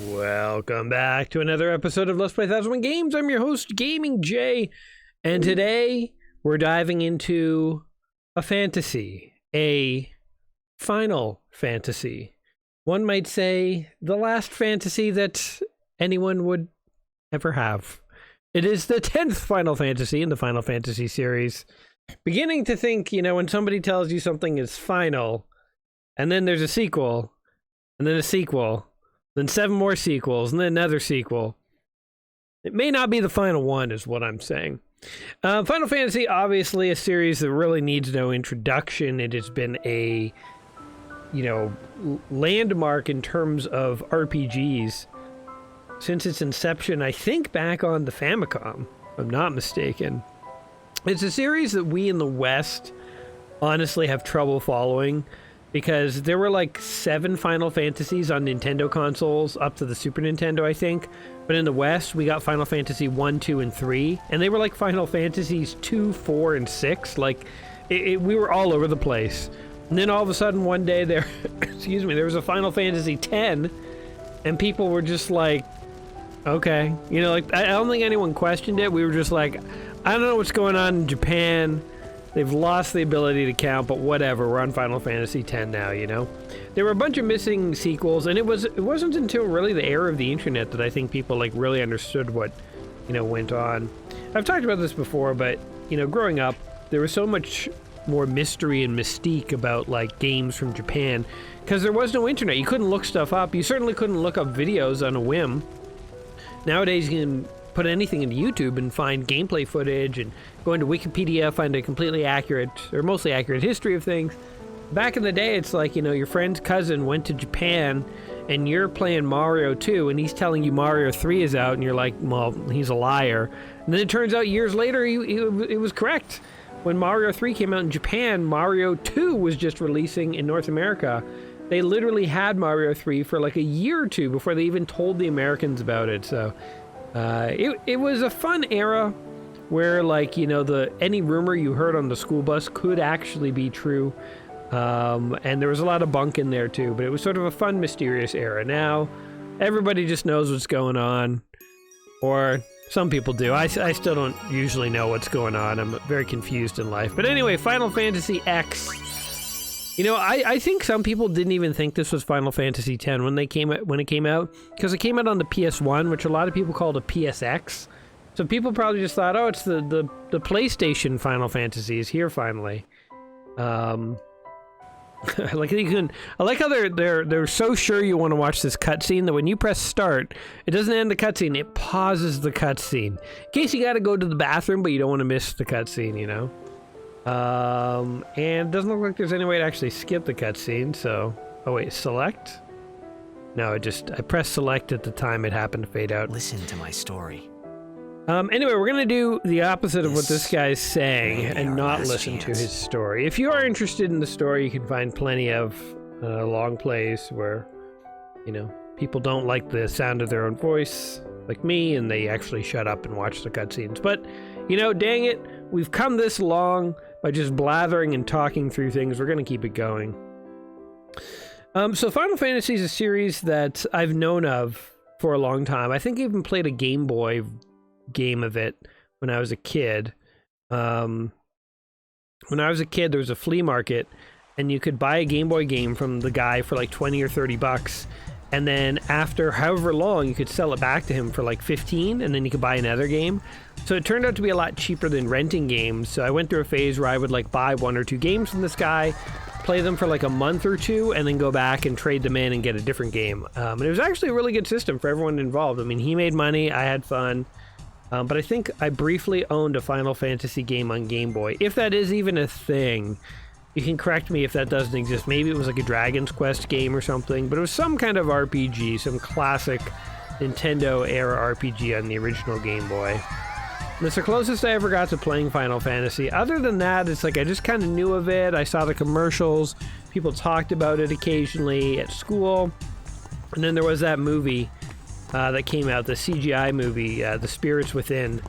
Welcome back to another episode of Let's Play 1001 Games. I'm your host, Gaming Jay, and today we're diving into a fantasy, a final fantasy. One might say the last fantasy that anyone would ever have. It is the 10th Final Fantasy in the Final Fantasy series. Beginning to think, you know, when somebody tells you something is final, and then there's a sequel, and then a sequel, then 7 more sequels, and then another sequel. It may not be the final one, is what I'm saying. Final Fantasy, obviously, a series that really needs no introduction. It has been a, you know, landmark in terms of RPGs since its inception, I think back on the Famicom, if I'm not mistaken. It's a series that we in the West honestly have trouble following, because there were like 7 Final Fantasies on Nintendo consoles up to the Super Nintendo, I think. But in the West, we got Final Fantasy 1, 2, and 3. And they were like Final Fantasies 2, 4, and 6. Like, we were all over the place. And then all of a sudden, one day, there was a Final Fantasy 10. And people were just like, okay. You know, like, I don't think anyone questioned it. We were just like, I don't know what's going on in Japan. They've lost the ability to count, but whatever. We're on Final Fantasy X now, you know? There were a bunch of missing sequels, and it wasn't until really the era of the internet that I think people, like, really understood what, you know, went on. I've talked about this before, but, you know, growing up, there was so much more mystery and mystique about, like, games from Japan, because there was no internet. You couldn't look stuff up. You certainly couldn't look up videos on a whim. Nowadays, you can put anything into YouTube and find gameplay footage and go into Wikipedia, find a completely accurate, or mostly accurate history of things. Back in the day, it's like, you know, your friend's cousin went to Japan and you're playing Mario 2 and he's telling you Mario 3 is out and you're like, well, he's a liar. And then it turns out years later, it was correct. When Mario 3 came out in Japan, Mario 2 was just releasing in North America. They literally had Mario 3 for like a year or two before they even told the Americans about it, so it was a fun era where, like, you know, any rumor you heard on the school bus could actually be true. And there was a lot of bunk in there too, but it was sort of a fun, mysterious era. Now, everybody just knows what's going on. Or some people do. I still don't usually know what's going on. I'm very confused in life. But anyway, Final Fantasy X. You know, I think some people didn't even think this was Final Fantasy X when it came out, because it came out on the PS1, which a lot of people called a PSX. So people probably just thought, oh, it's the PlayStation Final Fantasy is here finally. I like how they're so sure you want to watch this cutscene that when you press start, it doesn't end the cutscene, it pauses the cutscene. In case you got to go to the bathroom, but you don't want to miss the cutscene, you know. And it doesn't look like there's any way to actually skip the cutscene, so... Oh wait, select? No, I pressed select at the time it happened to fade out. Listen to my story. Anyway, we're gonna do the opposite of what this guy's saying and not listen to his story. If you are interested in the story, you can find plenty of long plays where, you know, people don't like the sound of their own voice, like me, and they actually shut up and watch the cutscenes. But, you know, dang it, we've come this long by just blathering and talking through things. We're going to keep it going. So Final Fantasy is a series that I've known of for a long time. I think I even played a Game Boy game of it when I was a kid. When I was a kid, there was a flea market, and you could buy a Game Boy game from the guy for like 20 or 30 bucks. And then after however long, you could sell it back to him for like 15, and then you could buy another game. So it turned out to be a lot cheaper than renting games. So I went through a phase where I would like buy 1 or 2 games from this guy, play them for like a month or 2, and then go back and trade them in and get a different game. And it was actually a really good system for everyone involved. I mean, he made money, I had fun. But I think I briefly owned a Final Fantasy game on Game Boy, if that is even a thing. You can correct me if that doesn't exist. Maybe it was like a Dragon's Quest game or something, but it was some kind of RPG, some classic Nintendo-era RPG on the original Game Boy. And it's the closest I ever got to playing Final Fantasy. Other than that, it's like I just kind of knew of it. I saw the commercials. People talked about it occasionally at school. And then there was that movie that came out, the CGI movie, The Spirits Within.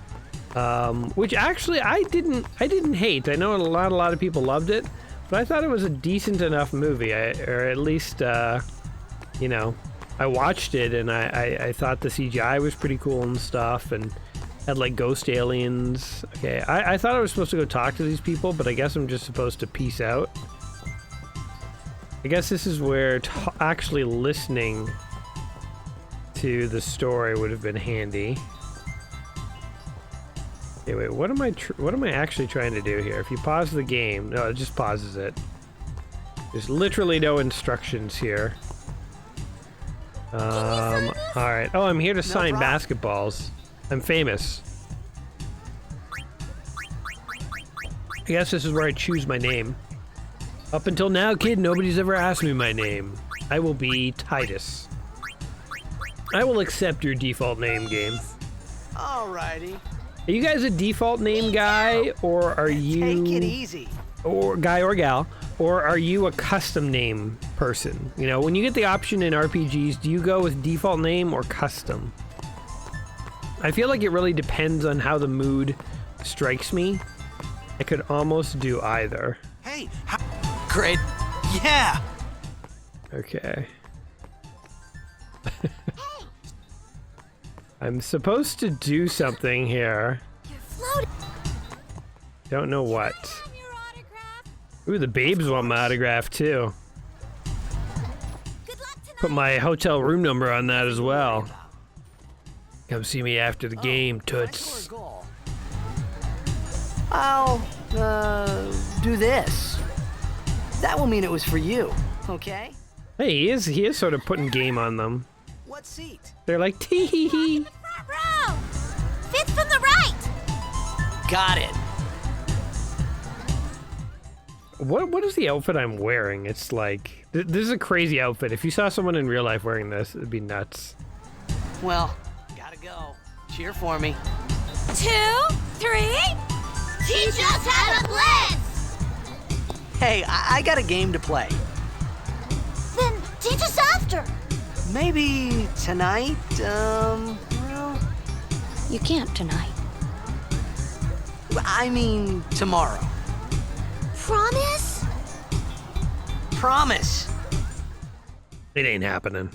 which actually I didn't hate. I know a lot of people loved it, but I thought it was a decent enough movie, or at least, you know, I watched it and I thought the CGI was pretty cool and stuff, and had like ghost aliens. Okay, I thought I was supposed to go talk to these people, but I guess I'm just supposed to peace out. I guess this is where actually listening to the story would have been handy. Okay, wait, what am I actually trying to do here? If you pause the game, no, it just pauses it. There's literally no instructions here. Alright. Oh, I'm here to sign basketballs. I'm famous. I guess this is where I choose my name. Up until now, kid, nobody's ever asked me my name. I will be Titus. I will accept your default name, game. Alrighty. Are you guys a default name guy, or are you... Take it easy. Or guy or gal, or are you a custom name person? You know, when you get the option in RPGs, do you go with default name or custom? I feel like it really depends on how the mood strikes me. I could almost do either. Hey, great. Yeah. Okay. I'm supposed to do something here. You're floating. Don't know what. Ooh, the babes want my autograph too. Good luck tonight. Put my hotel room number on that as well. Come see me after the game, toots. I'll, do this. That will mean it was for you, okay? Hey, he is sort of putting game on them. What seat? They're like, tee hee hee. Front row. Fifth from the right. Got it. What is the outfit I'm wearing? It's like, this is a crazy outfit. If you saw someone in real life wearing this, it'd be nuts. Well, gotta go. Cheer for me. 2, 3. Teach us how to blitz. Hey, I got a game to play. Then teach us after. Maybe tonight, well... You can't tonight. I mean, tomorrow. Promise? Promise. It ain't happening.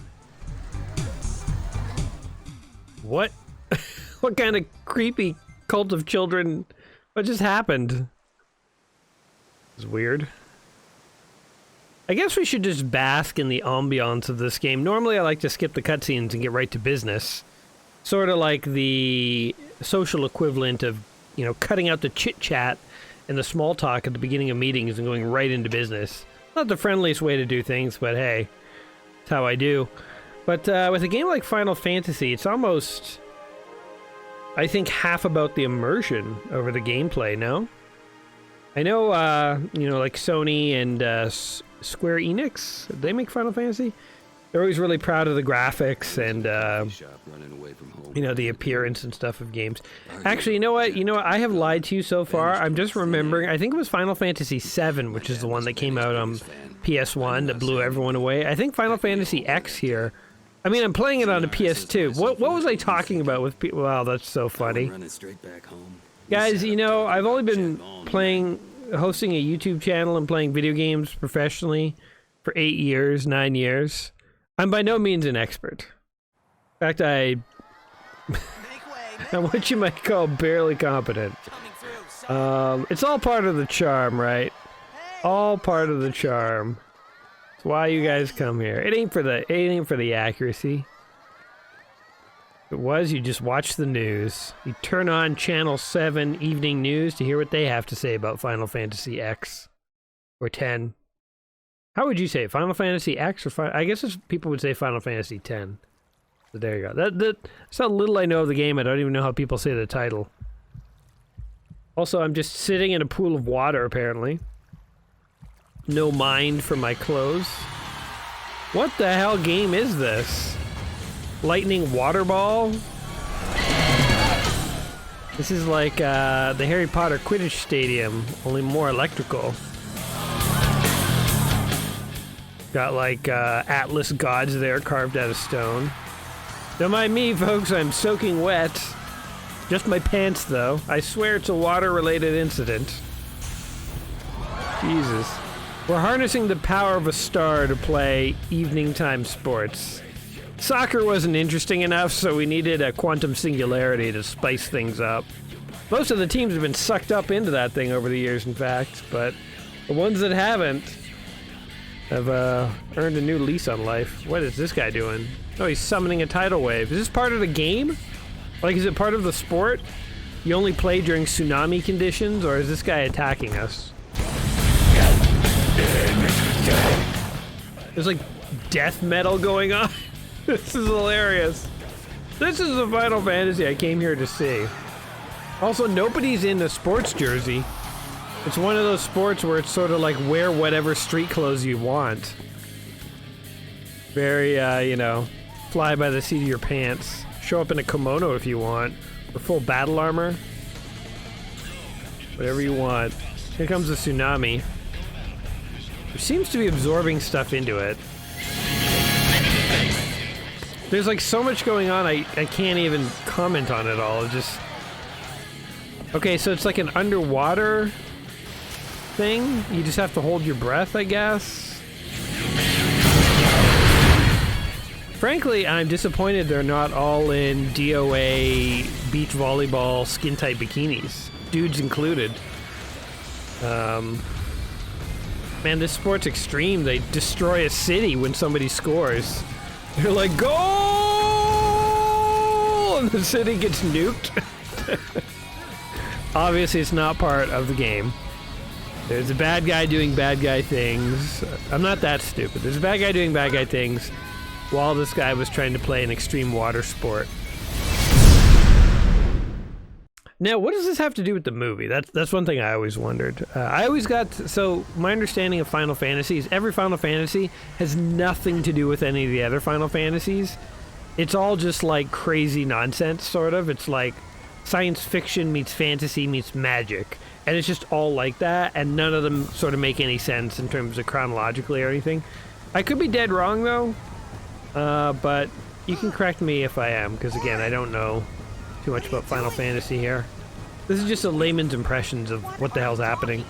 What? What kind of creepy cult of children? What just happened? It's weird. I guess we should just bask in the ambiance of this game. Normally I like to skip the cutscenes and get right to business. Sort of like the social equivalent of, you know, cutting out the chit-chat and the small talk at the beginning of meetings and going right into business. Not the friendliest way to do things, but hey, it's how I do. But with a game like Final Fantasy, it's almost, I think, half about the immersion over the gameplay, no? I know, you know, like Sony and Square Enix, they make Final Fantasy. They're always really proud of the graphics and, you know, the appearance and stuff of games. Actually, you know what? I have lied to you so far. I'm just remembering, I think it was Final Fantasy VII, which is the one that came out on PS1 that blew everyone away. I think Final Fantasy X here. I mean, I'm playing it on a PS2. What was I talking about with people? Wow, that's so funny. Guys, you know, I've only been hosting a YouTube channel and playing video games professionally for 8 years, 9 years. I'm by no means an expert. In fact, I'm what you might call barely competent. It's all part of the charm, right? All part of the charm. It's why you guys come here. It ain't for the accuracy. If it was, you just watch the news. You turn on Channel 7 Evening News to hear what they have to say about Final Fantasy X or 10. How would you say it? Final Fantasy X or I guess people would say Final Fantasy X. So there you go. That's how little I know of the game. I don't even know how people say the title. Also, I'm just sitting in a pool of water, apparently. No mind for my clothes. What the hell game is this? Lightning water ball? This is like the Harry Potter Quidditch Stadium, only more electrical. Got like Atlas gods there carved out of stone. Don't mind me, folks, I'm soaking wet. Just my pants, though. I swear it's a water-related incident. Jesus. We're harnessing the power of a star to play evening time sports. Soccer wasn't interesting enough, so we needed a quantum singularity to spice things up. Most of the teams have been sucked up into that thing over the years, in fact, but the ones that haven't have earned a new lease on life. What is this guy doing? Oh, he's summoning a tidal wave. Is this part of the game? Like, is it part of the sport? You only play during tsunami conditions, or is this guy attacking us? There's like death metal going on. This is hilarious. This is the Final Fantasy I came here to see. Also, nobody's in a sports jersey. It's one of those sports where it's sort of like wear whatever street clothes you want. Very, you know, fly by the seat of your pants. Show up in a kimono if you want, or full battle armor. Whatever you want. Here comes the tsunami. It seems to be absorbing stuff into it. There's like so much going on, I can't even comment on it all. It just... Okay, so it's like an underwater thing? You just have to hold your breath, I guess? Frankly, I'm disappointed they're not all in DOA beach volleyball skin-tight bikinis. Dudes included. Man, this sport's extreme. They destroy a city when somebody scores. They're like, goal! And the city gets nuked. Obviously, it's not part of the game. There's a bad guy doing bad guy things. I'm not that stupid. There's a bad guy doing bad guy things while this guy was trying to play an extreme water sport. Now, what does this have to do with the movie? That's one thing I always wondered. I always got... So, my understanding of Final Fantasy is every Final Fantasy has nothing to do with any of the other Final Fantasies. It's all just like crazy nonsense, sort of. It's like science fiction meets fantasy meets magic. And it's just all like that, and none of them sort of make any sense in terms of chronologically or anything. I could be dead wrong, though. But you can correct me if I am, because again, I don't know too much about Final Fantasy here. This is just a layman's impressions of what the hell's happening.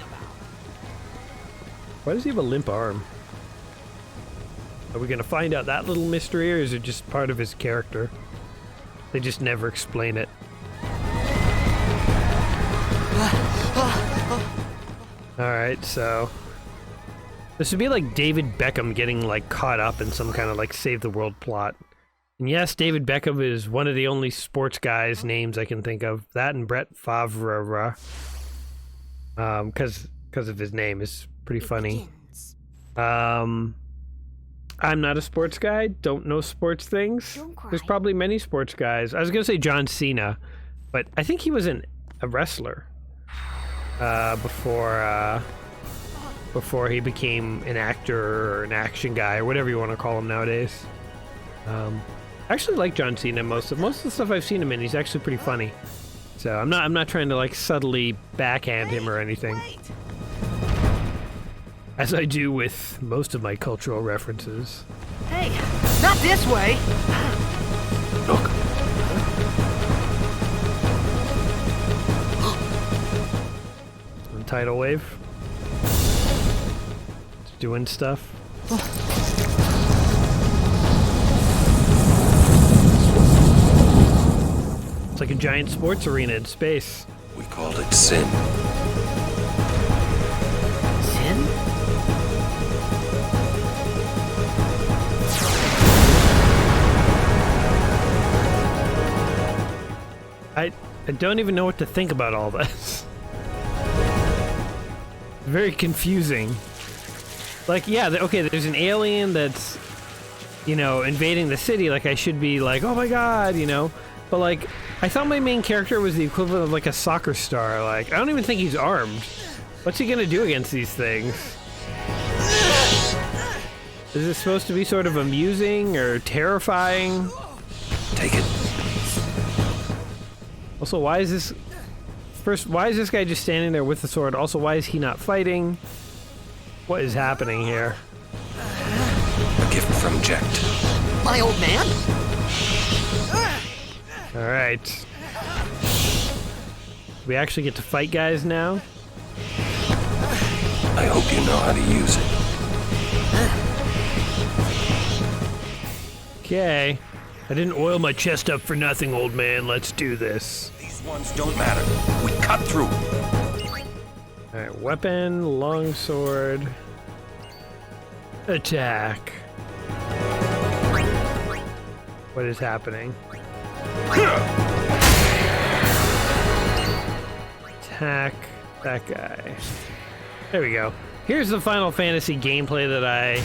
Why does he have a limp arm? Are we gonna find out that little mystery, or is it just part of his character? They just never explain it. Alright, so... This would be like David Beckham getting, like, caught up in some kind of, like, save the world plot. And yes, David Beckham is one of the only sports guys' names I can think of. That and Brett Favre. Because of his name is pretty funny. I'm not a sports guy. Don't know sports things. There's probably many sports guys. I was going to say John Cena, but I think he was a wrestler before he became an actor or an action guy or whatever you want to call him nowadays. I actually like John Cena. Most of the stuff I've seen him in, he's actually pretty funny. So I'm not trying to like subtly backhand him or anything, as I do with most of my cultural references. Hey, not this way! Look. Tidal wave. It's doing stuff. It's like a giant sports arena in space. We called it sin. Sin? I don't even know what to think about all this. Very confusing. Like, yeah, okay, there's an alien that's, you know, invading the city. Like, I should be like, oh my god, you know? But, like, I thought my main character was the equivalent of, like, a soccer star. Like, I don't even think he's armed. What's he gonna do against these things? Is this supposed to be sort of amusing or terrifying? Take it. Also, why is this... First, why is this guy just standing there with the sword? Also, why is he not fighting? What is happening here? A gift from Jekt. My old man? Alright. We actually get to fight guys now. I hope you know how to use it. Okay. I didn't oil my chest up for nothing, old man. Let's do this. These ones don't matter. We cut through. Alright, weapon, longsword, attack. What is happening? Attack that guy. There we go. Here's the Final Fantasy gameplay that I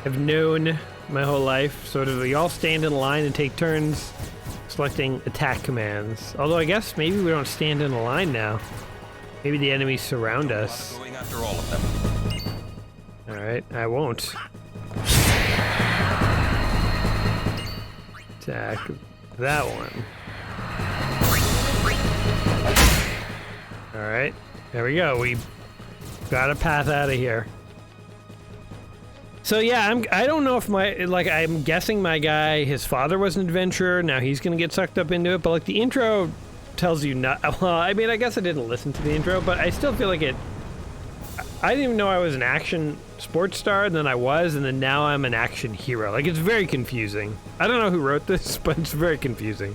have known my whole life. Sort of, we all stand in line and take turns selecting attack commands. Although I guess maybe we don't stand in a line now. Maybe the enemies surround us. Going after all of them. Alright, I won't. Attack that one. Alright, there we go. We got a path out of here. So yeah, I don't know if I'm guessing my guy, his father was an adventurer, now he's gonna get sucked up into it, but like the intro tells you not, well, I mean, I guess I didn't listen to the intro, but I still feel like I didn't even know I was an action sports star, and then I was, and then now I'm an action hero. Like, it's very confusing. I don't know who wrote this, but it's very confusing.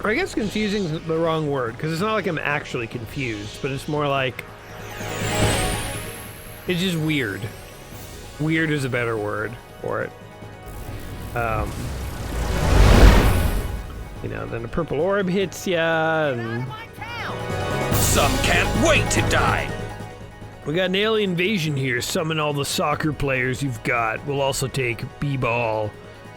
Or I guess confusing is the wrong word, because it's not like I'm actually confused, but it's more like, it's just weird. Weird is a better word for it. You know, then a purple orb hits ya, and Some can't wait to die. we got an alien invasion here. Summon all the soccer players you've got. We'll also take b-ball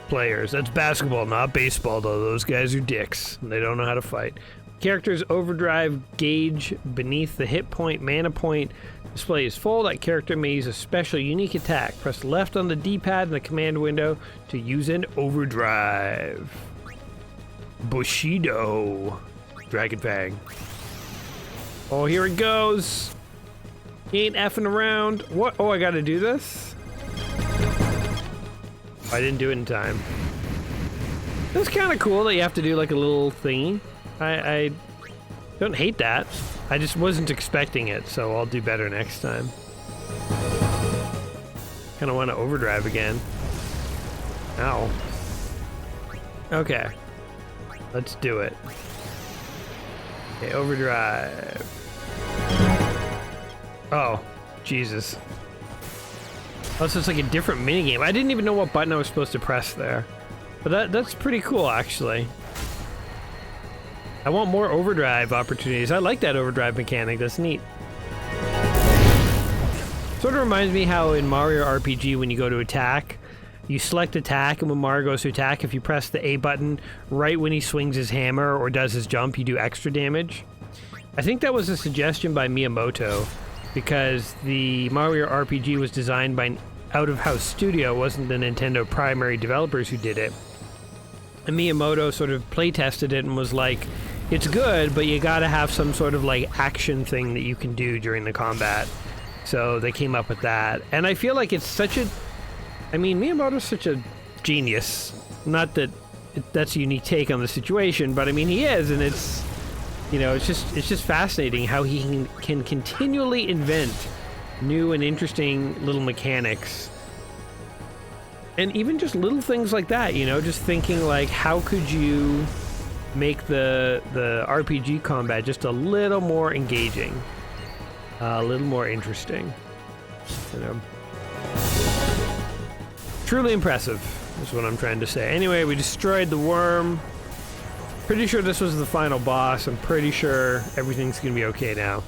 players. That's basketball, not baseball, though. Those guys are dicks, and they don't know how to fight. Character's overdrive gauge beneath the hit point, mana point display is full. That character may use a special unique attack. Press left on the D-pad in the command window to use an overdrive. Bushido. Dragon Fang. Oh, here it goes. He ain't effing around. What? Oh, I gotta do this? I didn't do it in time. It's kind of cool that you have to do like a little thingy. I don't hate that. I just wasn't expecting it, so I'll do better next time. Kind of want to overdrive again. Ow. Okay. Let's do it. Okay, overdrive. Oh, Jesus. Oh, so it's like a different minigame. I didn't even know what button I was supposed to press there. But that's pretty cool, actually. I want more overdrive opportunities. I like that overdrive mechanic. That's neat. Sort of reminds me how in Mario RPG, when you go to attack, you select attack, and when Mario goes to attack, if you press the A button right when he swings his hammer or does his jump, you do extra damage. I think that was a suggestion by Miyamoto, because the Mario RPG was designed by an out-of-house studio. It wasn't the Nintendo primary developers who did it. And Miyamoto sort of play-tested it and was like, it's good, but you gotta have some sort of like action thing that you can do during the combat. So they came up with that. And I feel like it's such a... I mean, Miyamoto's such a genius. Not that that's a unique take on the situation, but I mean, he is, and it's... You know, it's just fascinating how he can continually invent new and interesting little mechanics. And even just little things like that, you know, just thinking like, how could you make the RPG combat just a little more engaging, a little more interesting, you know. Truly impressive is what I'm trying to say. Anyway, we destroyed the worm. Pretty sure this was the final boss. I'm pretty sure everything's gonna be okay now.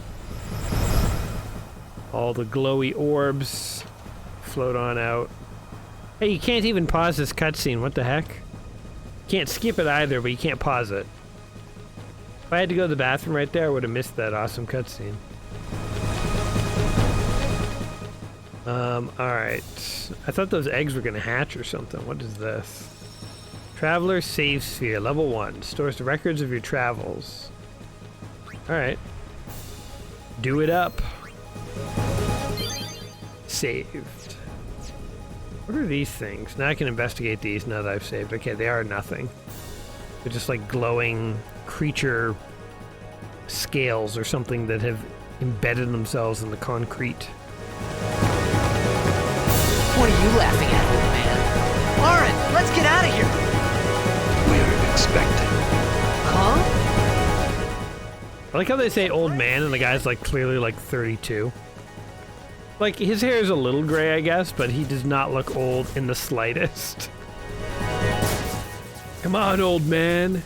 All the glowy orbs float on out. Hey, you can't even pause this cutscene. What the heck? Can't skip it either, but you can't pause it. If I had to go to the bathroom right there, I would have missed that awesome cutscene. Alright. I thought those eggs were gonna hatch or something. What is this? Traveler Save Sphere, level 1. Stores the records of your travels. Alright. Do it up. Saved. What are these things? Now I can investigate these now that I've saved. Okay, they are nothing. They're just like glowing creature scales or something that have embedded themselves in the concrete. What are you laughing at, old man? Lauren, let's get out of here. We're expecting. Huh? I like how they say old man and the guy's like clearly like 32. Like his hair is a little gray, I guess, but he does not look old in the slightest. Come on, old man.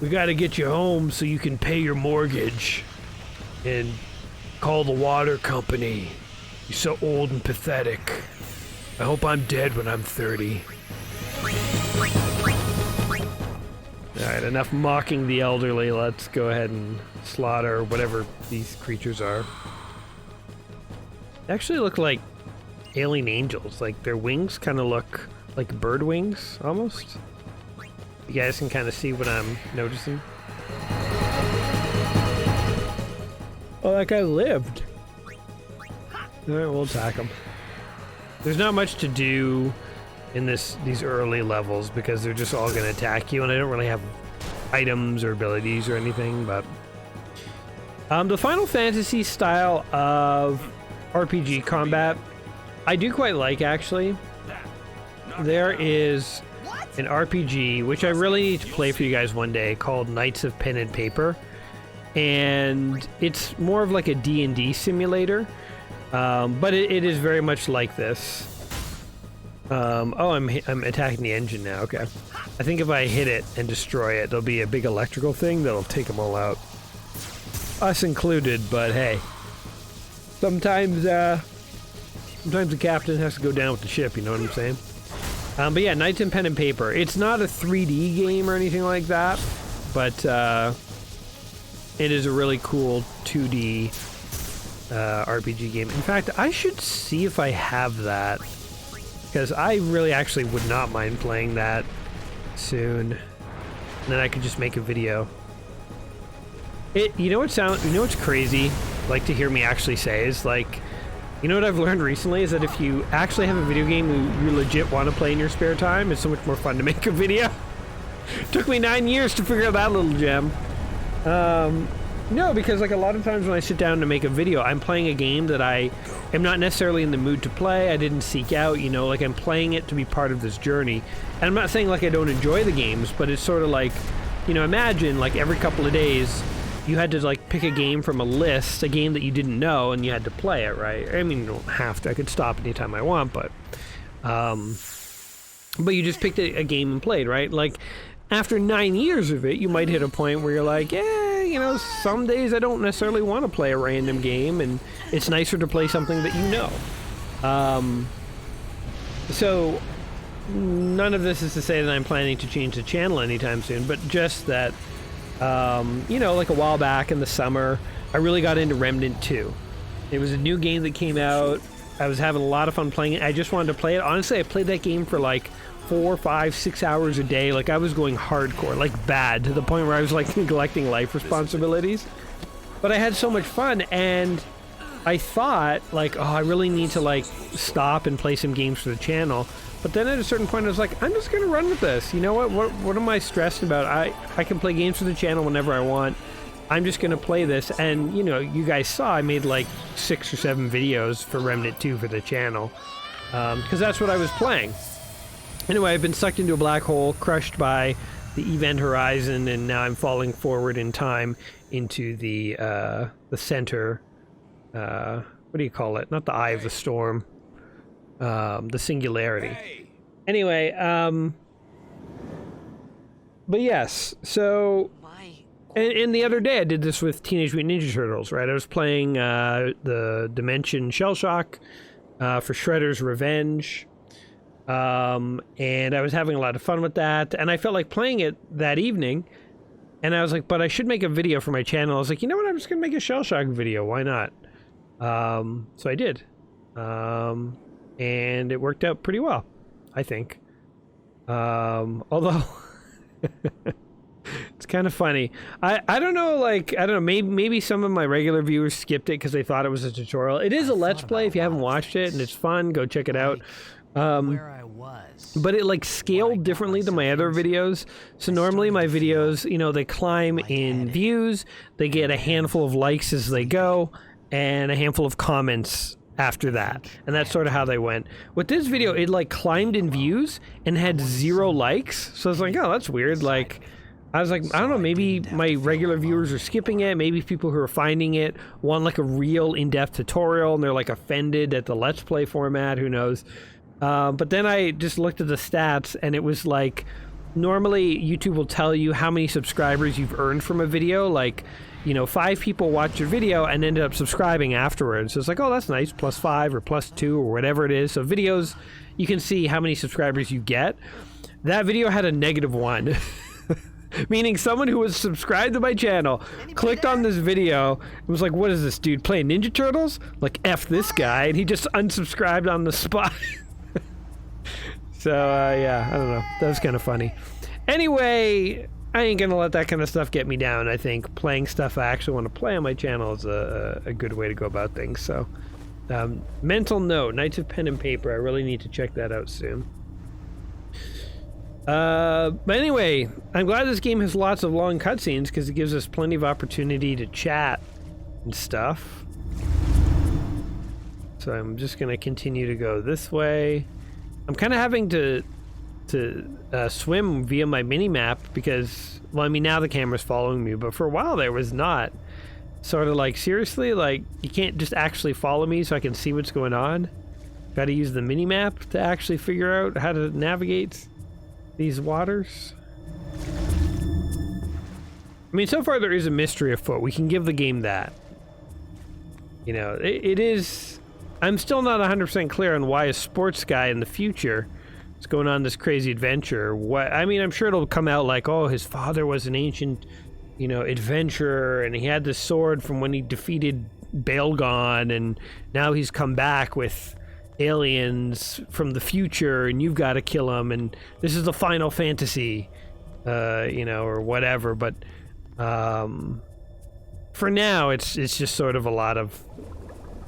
We gotta get you home so you can pay your mortgage and call the water company. You're so old and pathetic. I hope I'm dead when I'm 30. Alright, enough mocking the elderly. Let's go ahead and slaughter whatever these creatures are. They actually look like alien angels. Like their wings kind of look like bird wings, almost. You guys can kind of see what I'm noticing. Oh, that guy lived. Alright, we'll attack him. There's not much to do in these early levels because they're just all going to attack you, and I don't really have items or abilities or anything, but the Final Fantasy style of RPG combat I do quite like, actually. There is an RPG which I really need to play for you guys one day called Knights of Pen and Paper, and it's more of like a D&D simulator, but it is very much like this. Oh, I'm attacking the engine now. Okay. I think if I hit it and destroy it, there'll be a big electrical thing that'll take them all out. Us included, but hey. Sometimes the captain has to go down with the ship, you know what I'm saying? But yeah, Knights and Pen and Paper. It's not a 3D game or anything like that, but it is a really cool 2D RPG game. In fact, I should see if I have that, because I really actually would not mind playing that soon. And then I could just make a video. You know what's crazy? Like to hear me actually say is like, you know what I've learned recently is that if you actually have a video game you legit want to play in your spare time, it's so much more fun to make a video. Took me 9 years to figure out that little gem. No, because like a lot of times when I sit down to make a video, I'm playing a game that I am not necessarily in the mood to play. I didn't seek out, you know, like I'm playing it to be part of this journey. And I'm not saying like I don't enjoy the games, but it's sort of like, you know, imagine like every couple of days you had to like pick a game from a list, a game that you didn't know, and you had to play it, right? I mean, you don't have to. I could stop anytime I want, but you just picked a game and played, right? Like after 9 years of it, you might hit a point where you're like, yeah, you know, some days I don't necessarily want to play a random game, and it's nicer to play something that you know. So none of this is to say that I'm planning to change the channel anytime soon, but just that, you know, like a while back in the summer, I really got into Remnant 2. It was a new game that came out. I was having a lot of fun playing it. I just wanted to play it. Honestly, I played that game for like 4, 5, 6 hours a day. Like I was going hardcore, like bad, to the point where I was like neglecting life responsibilities. But I had so much fun, and I thought like, oh, I really need to like stop and play some games for the channel. But then at a certain point I was like, I'm just gonna run with this. You know what am I stressed about? I can play games for the channel whenever I want. I'm just gonna play this. And you know, you guys saw I made like 6 or 7 videos for Remnant 2 for the channel, because that's what I was playing. Anyway, I've been sucked into a black hole, crushed by the event horizon, and now I'm falling forward in time into the center. What do you call it? Not the eye of the storm. The singularity. Anyway, but yes, so, and the other day I did this with Teenage Mutant Ninja Turtles, right? I was playing the Dimension Shell Shock for Shredder's Revenge. And I was having a lot of fun with that, and I felt like playing it that evening, and I was like, but I should make a video for my channel. I was like, you know what, I'm just gonna make a Shell Shock video, why not? So I did, and it worked out pretty well, I think, although it's kind of funny. I don't know, like, I don't know, maybe some of my regular viewers skipped it because they thought it was a tutorial. It is a Let's Play. If you haven't watched it and it's fun, go check it out. Where I was. But it like scaled differently than my other videos. So normally my videos, you know, they climb in views, they get a handful of likes as they go, and a handful of comments after that. And that's sort of how they went. With this video, it like climbed in views and had 0 likes. So I was like, oh, that's weird. Like, I was like, I don't know, maybe my regular viewers are skipping it. Maybe people who are finding it want like a real in-depth tutorial and they're like offended at the Let's Play format. Who knows? But then I just looked at the stats and it was like, normally YouTube will tell you how many subscribers you've earned from a video. Like, you know, 5 people watched your video and ended up subscribing afterwards. So it's like, oh, that's nice, +5 or +2 or whatever it is. So videos, you can see how many subscribers you get. That video had a -1. Meaning someone who was subscribed to my channel clicked on this video and was like, what is this dude playing Ninja Turtles? Like, F this guy. And he just unsubscribed on the spot. So, yeah, I don't know. That was kind of funny. Anyway, I ain't gonna let that kind of stuff get me down. I think playing stuff I actually want to play on my channel is a good way to go about things. So, mental note, Knights of Pen and Paper. I really need to check that out soon. But anyway, I'm glad this game has lots of long cutscenes because it gives us plenty of opportunity to chat and stuff. So I'm just gonna continue to go this way. I'm kind of having to swim via my mini-map because, well, I mean, now the camera's following me, but for a while there was not. Sort of like, seriously, like, you can't just actually follow me so I can see what's going on? Gotta use the mini-map to actually figure out how to navigate these waters? I mean, so far there is a mystery afoot. We can give the game that. You know, it is... I'm still not 100% clear on why a sports guy in the future is going on this crazy adventure. What, I mean, I'm sure it'll come out like, oh, his father was an ancient, you know, adventurer, and he had this sword from when he defeated Baelgon, and now he's come back with aliens from the future, and you've got to kill them, and this is the Final Fantasy, you know, or whatever. But for now, it's just sort of a lot of,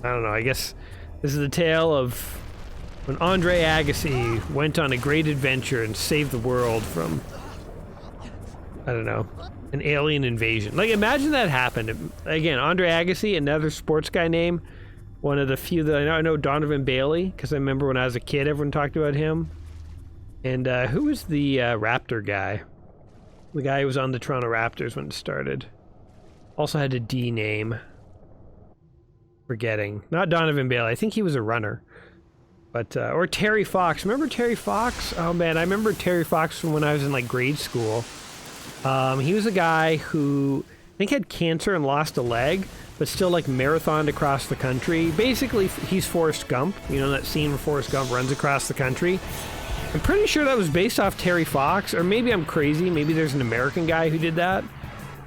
I don't know, I guess this is the tale of when Andre Agassi went on a great adventure and saved the world from, I don't know, an alien invasion. Like, imagine that happened. Again, Andre Agassi, another sports guy name. One of the few that I know. I know Donovan Bailey, because I remember when I was a kid, everyone talked about him. And who was the Raptor guy? The guy who was on the Toronto Raptors when it started. Also had a D name. Forgetting. Not Donovan Bailey. I think he was a runner. But, or Terry Fox. Remember Terry Fox? Oh man, I remember Terry Fox from when I was in like grade school. He was a guy who I think had cancer and lost a leg, but still like marathoned across the country. Basically, he's Forrest Gump. You know that scene where Forrest Gump runs across the country? I'm pretty sure that was based off Terry Fox, or maybe I'm crazy. Maybe there's an American guy who did that.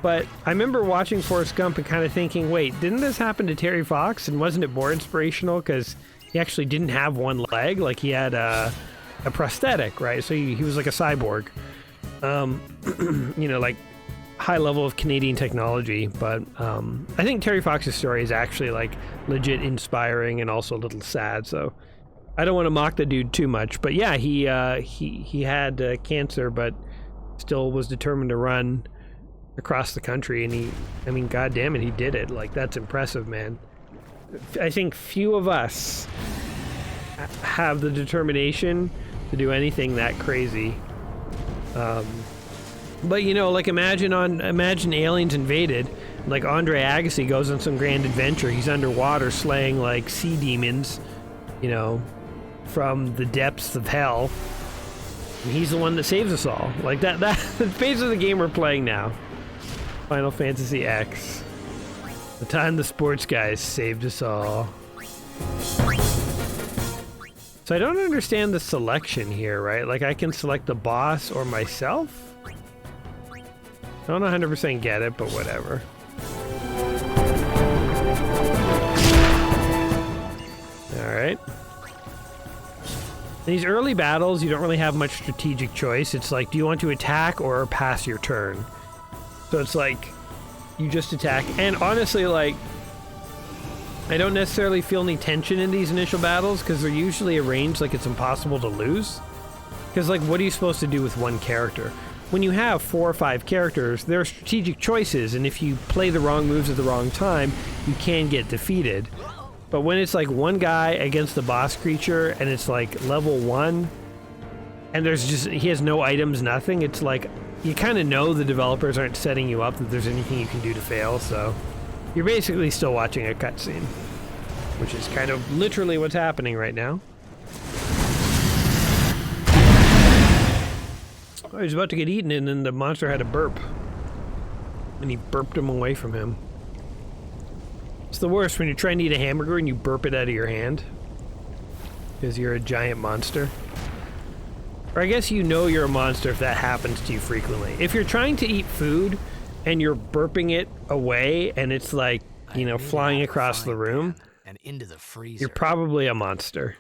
But I remember watching Forrest Gump and kind of thinking, wait, didn't this happen to Terry Fox? And wasn't it more inspirational because he actually didn't have one leg? Like, he had a prosthetic, right? So he was like a cyborg. You know, like high level of Canadian technology. But I think Terry Fox's story is actually like legit inspiring and also a little sad. So I don't want to mock the dude too much. But yeah, he had cancer, but still was determined to run across the country, and I mean, god damn it, he did it. Like, that's impressive, man. I think few of us have the determination to do anything that crazy. But you know, like, imagine aliens invaded, like Andre Agassi goes on some grand adventure. He's underwater slaying like sea demons, you know, from the depths of hell. And he's the one that saves us all. Like, that's basically the game we're playing now. Final Fantasy X. The time the sports guys saved us all. So I don't understand the selection here, right? Like, I can select the boss or myself? I don't 100% get it, but whatever. Alright. In these early battles, you don't really have much strategic choice. It's like, do you want to attack or pass your turn? So it's like, you just attack. And honestly, like, I don't necessarily feel any tension in these initial battles because they're usually arranged like it's impossible to lose. Because, like, what are you supposed to do with one character? When you have 4 or 5 characters, there are strategic choices, and if you play the wrong moves at the wrong time, you can get defeated. But when it's like one guy against the boss creature, and it's like level 1, and he has no items, nothing, it's like, you kind of know the developers aren't setting you up that there's anything you can do to fail, so you're basically still watching a cutscene, which is kind of literally what's happening right now. Oh, he was about to get eaten, and then the monster had a burp, and he burped him away from him. It's the worst when you're trying to eat a hamburger and you burp it out of your hand because you're a giant monster. Or I guess you know you're a monster if that happens to you frequently. If you're trying to eat food and you're burping it away and it's like, you know, flying across the room, and into the freezer. you're probably a monster.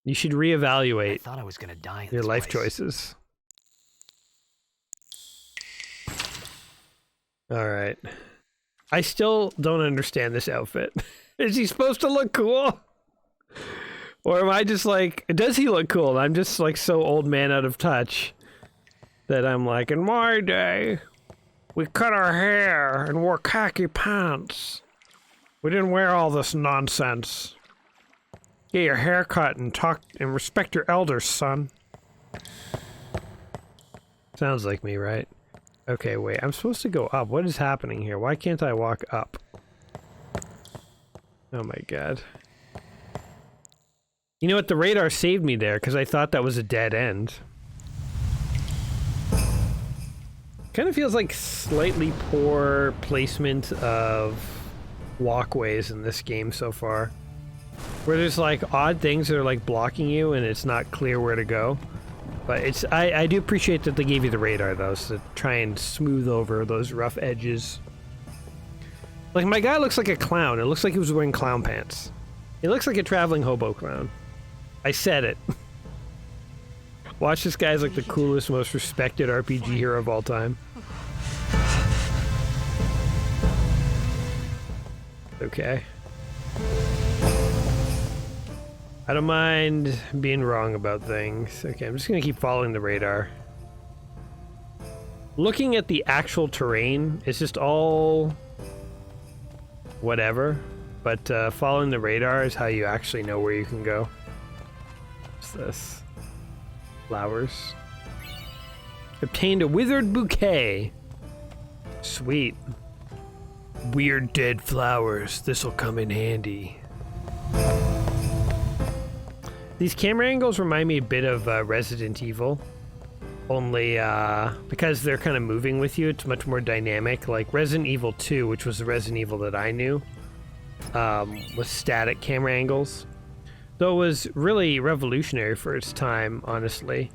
You should reevaluate I thought I was gonna die in your this life place. choices. Alright. I still don't understand this outfit. Is he supposed to look cool? Or am I just like, does he look cool? I'm just like so old man out of touch that I'm like, in my day, we cut our hair and wore khaki pants. We didn't wear all this nonsense. Get your hair cut and talk and respect your elders, son. Sounds like me, right? Okay, wait, I'm supposed to go up. What is happening here? Why can't I walk up? Oh my god. You know what? The radar saved me there because I thought that was a dead end. Kind of feels like slightly poor placement of walkways in this game so far. Where there's like odd things that are like blocking you and it's not clear where to go. But it's I do appreciate that they gave you the radar though, so to try and smooth over those rough edges. Like my guy looks like a clown. It looks like he was wearing clown pants. He looks like a traveling hobo clown. I said it. Watch this guy's like the coolest, most respected RPG hero of all time. Okay. I don't mind being wrong about things. Okay, I'm just gonna keep following the radar. Looking at the actual terrain, it's just all whatever, but following the radar is how you actually know where you can go. What's this? Flowers. Obtained a withered bouquet. Sweet. Weird dead flowers. This'll come in handy. These camera angles remind me a bit of Resident Evil, only because they're kind of moving with you, it's much more dynamic. Like Resident Evil 2, which was the Resident Evil that I knew, with static camera angles. Though it was really revolutionary for its time, honestly,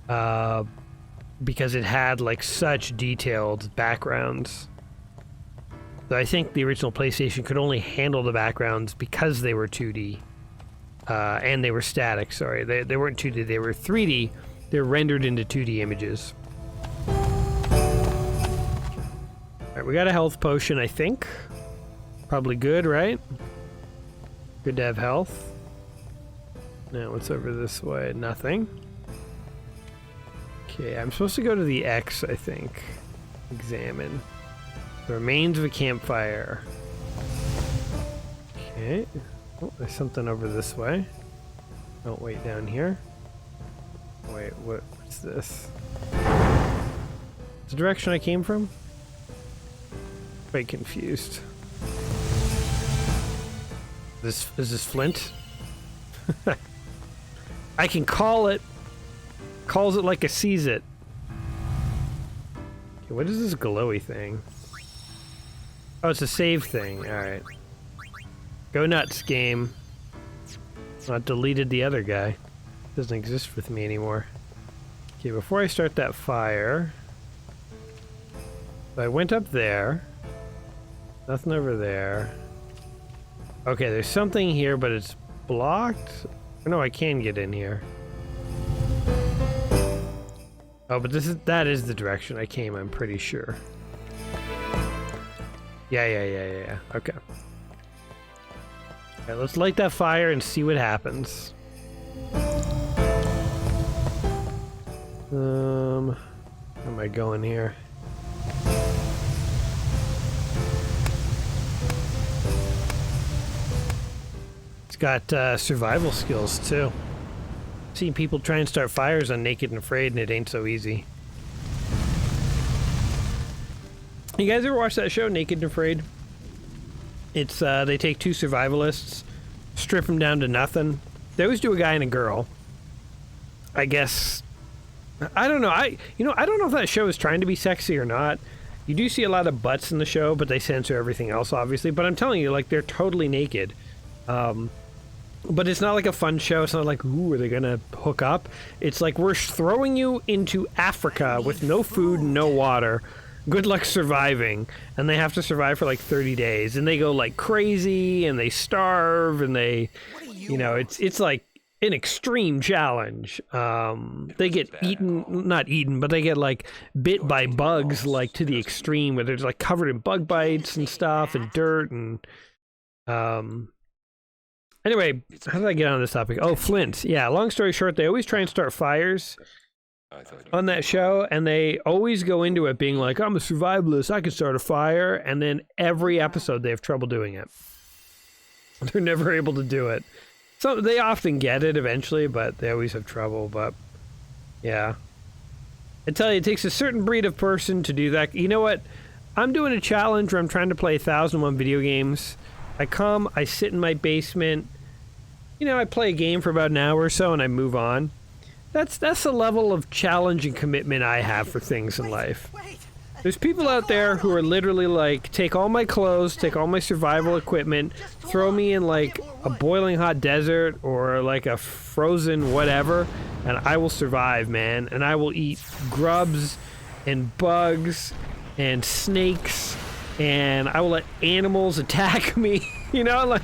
because it had like such detailed backgrounds. So I think the original PlayStation could only handle the backgrounds because they were 2D. And they were static, sorry. They weren't 2D, they were 3D. They're rendered into 2D images. Alright, we got a health potion, I think. Probably good, right? Good to have health. Now, what's over this way? Nothing. Okay, I'm supposed to go to the X, I think. Examine. The remains of a campfire. Okay. Oh, there's something over this way. Oh, wait, down here. Wait, what's this? The direction I came from? Quite confused. Is this flint? I can call it. Calls it like I sees it. Okay, what is this glowy thing? Oh, it's a save thing. Alright. Go nuts, game. I deleted the other guy. Doesn't exist with me anymore. Okay, before I start that fire... I went up there. Nothing over there. Okay, there's something here, but it's blocked? No, I can get in here. Oh, but that is the direction I came, I'm pretty sure. Yeah. Okay. Okay, let's light that fire and see what happens. Where am I going here? It's got survival skills too. Seen people try and start fires on Naked and Afraid, and it ain't so easy. You guys ever watch that show, Naked and Afraid? It's they take two survivalists, strip them down to nothing. They always do a guy and a girl. I guess I don't know. I don't know if that show is trying to be sexy or not. You do see a lot of butts in the show, but they censor everything else, obviously. But I'm telling you, like, they're totally naked. But it's not like a fun show. It's not like, ooh, are they gonna hook up? It's like, we're throwing you into Africa with no food and no water. Good luck surviving. And they have to survive for like 30 days. And they go like crazy, and they starve, and they, you know, it's like an extreme challenge. They get not eaten, but they get like bit by bugs, like to the extreme, where they're just like covered in bug bites and stuff and dirt and anyway, how did I get on this topic? Oh, Flint. Yeah, long story short, they always try and start fires on that show, and they always go into it being like, I'm a survivalist, I can start a fire, and then every episode they have trouble doing it. They're never able to do it. So they often get it eventually, but they always have trouble. But yeah, I tell you, it takes a certain breed of person to do that. You know what? I'm doing a challenge where I'm trying to play 1001 video games. I sit in my basement, you know, I play a game for about an hour or so, and I move on. That's the level of challenge and commitment I have for things in life. There's people out there who are literally like, take all my clothes, take all my survival equipment, throw me in like a boiling hot desert or like a frozen whatever, and I will survive, man. And I will eat grubs and bugs and snakes, and I will let animals attack me. You know, like,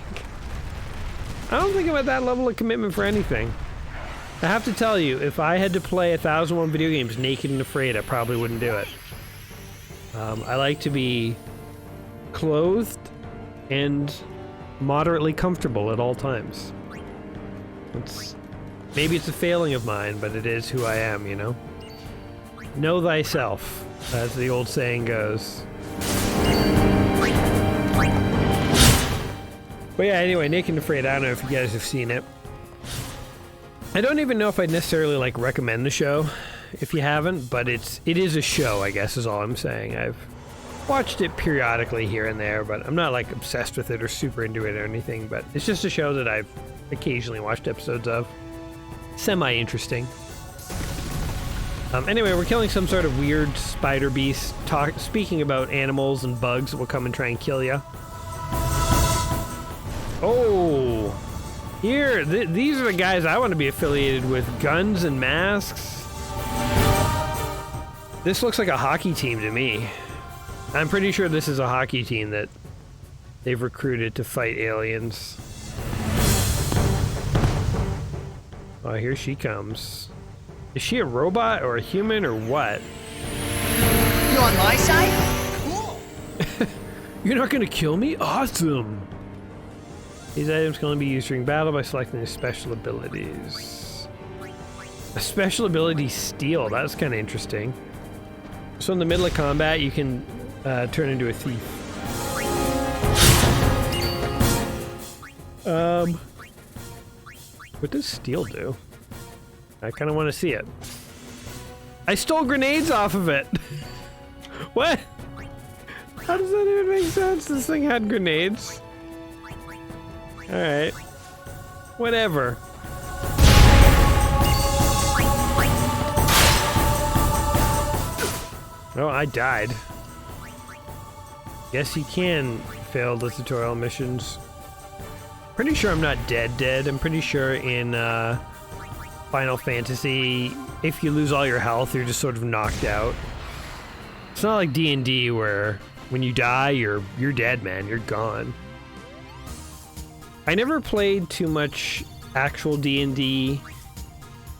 I don't think I'm at that level of commitment for anything. I have to tell you, if I had to play 1001 video games naked and afraid, I probably wouldn't do it. I like to be clothed and moderately comfortable at all times. Maybe it's a failing of mine, but it is who I am, you know? Know thyself, as the old saying goes. But yeah, anyway, Naked and Afraid, I don't know if you guys have seen it. I don't even know if I'd necessarily, like, recommend the show if you haven't, but it is a show, I guess, is all I'm saying. I've watched it periodically here and there, but I'm not, like, obsessed with it or super into it or anything, but it's just a show that I've occasionally watched episodes of. Semi-interesting. Anyway, we're killing some sort of weird spider beast, speaking about animals and bugs that will come and try and kill you. Oh! Here, these are the guys I want to be affiliated with. Guns and masks. This looks like a hockey team to me. I'm pretty sure this is a hockey team that they've recruited to fight aliens. Oh, here she comes. Is she a robot or a human or what? You on my side? Cool. You're not gonna kill me? Awesome! These items can only be used during battle by selecting their special abilities. A special ability, Steal. That's kind of interesting. So in the middle of combat, you can turn into a thief. What does Steal do? I kind of want to see it. I stole grenades off of it! What? How does that even make sense? This thing had grenades. Alright. Whatever. Oh, I died. Yes, you can fail the tutorial missions. Pretty sure I'm not dead. I'm pretty sure in Final Fantasy, if you lose all your health, you're just sort of knocked out. It's not like D&D where when you die, you're dead, man. You're gone. I never played too much actual D&D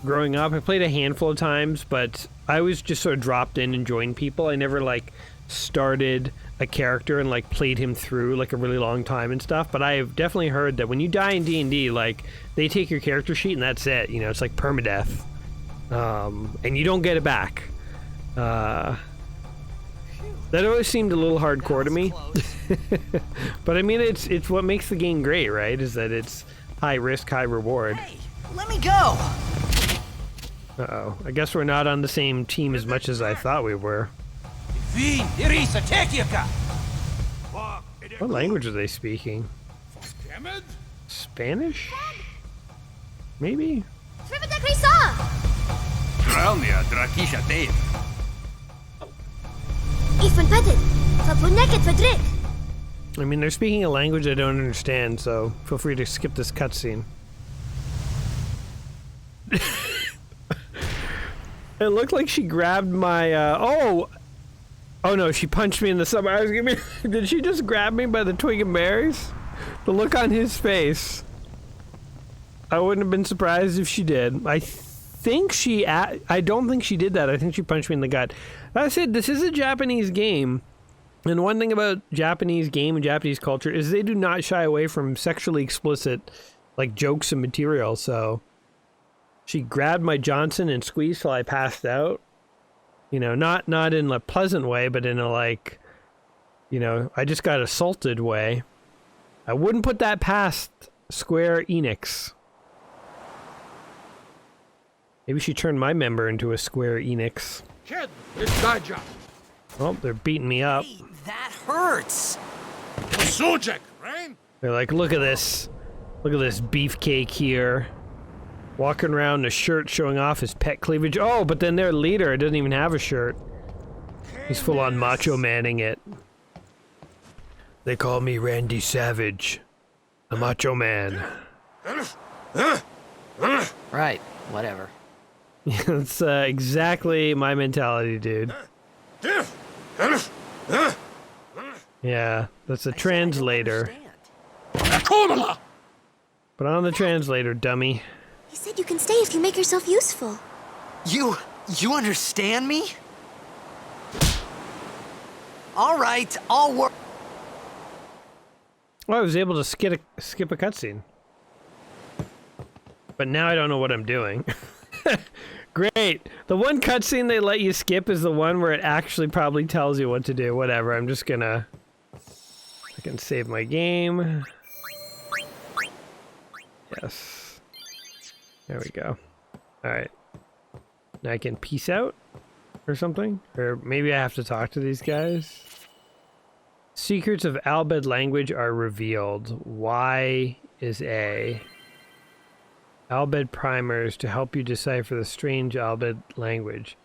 growing up. I played a handful of times, but I was just sort of dropped in and joined people. I never, like, started a character and like played him through like a really long time and stuff, but I've definitely heard that when you die in D&D, like they take your character sheet and that's it. You know, it's like permadeath, and you don't get it back. That always seemed a little hardcore to me. But I mean, it's what makes the game great, right? Is that it's high risk, high reward. Hey, let me go! Uh-oh. I guess we're not on the same team as much as I thought we were. What language are they speaking? Spanish? Maybe? I mean, they're speaking a language I don't understand, so feel free to skip this cutscene. It looked like she grabbed my, oh no, she punched me in the stomach. I was giving. Did she just grab me by the twig and berries? The look on his face. I wouldn't have been surprised if she did. I think she, I don't think she did that. I think she punched me in the gut. I said, this is a Japanese game. And one thing about Japanese game and Japanese culture is they do not shy away from sexually explicit, like, jokes and material, so she grabbed my Johnson and squeezed till I passed out. You know, not in a pleasant way, but in a, like, you know, I just got assaulted way. I wouldn't put that past Square Enix. Maybe she turned my member into a Square Enix. Kid, it's my job. Oh, they're beating me up. Hey, that hurts! Sujek, right? They're like, look at this. Look at this beefcake here. Walking around in a shirt showing off his pet cleavage. Oh, but then their leader doesn't even have a shirt. He's full on macho manning it. They call me Randy Savage. The Macho Man. Right, whatever. That's exactly my mentality, dude. Yeah, that's a translator. Put on the translator, dummy. He said you can stay if you make yourself useful. You understand me? All right, I'll work. Well, I was able to skip a cutscene. But now I don't know what I'm doing. Great. The one cutscene they let you skip is the one where it actually probably tells you what to do. Whatever, I'm just gonna... I can save my game. Yes. There we go. Alright. Now I can peace out? Or something? Or maybe I have to talk to these guys? Secrets of Albed language are revealed. Y is A. Albed primers to help you decipher the strange Albed language.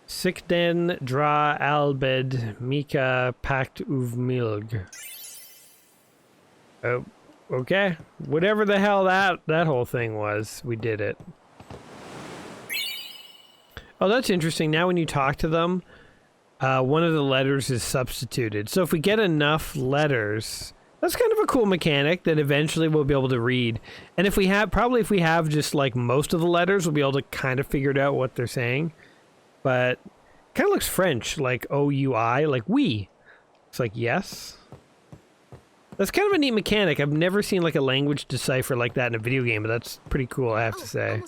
Sikden dra Albed Mika Pact Uvmilg. Oh, okay. Whatever the hell that whole thing was, we did it. Oh, that's interesting. Now when you talk to them, one of the letters is substituted. So if we get enough letters... That's kind of a cool mechanic that eventually we'll be able to read. And if we have just like most of the letters, we'll be able to kind of figure out what they're saying. But it kind of looks French, like O-U-I, like oui. It's like yes. That's kind of a neat mechanic. I've never seen like a language decipher like that in a video game, but that's pretty cool, I have to say.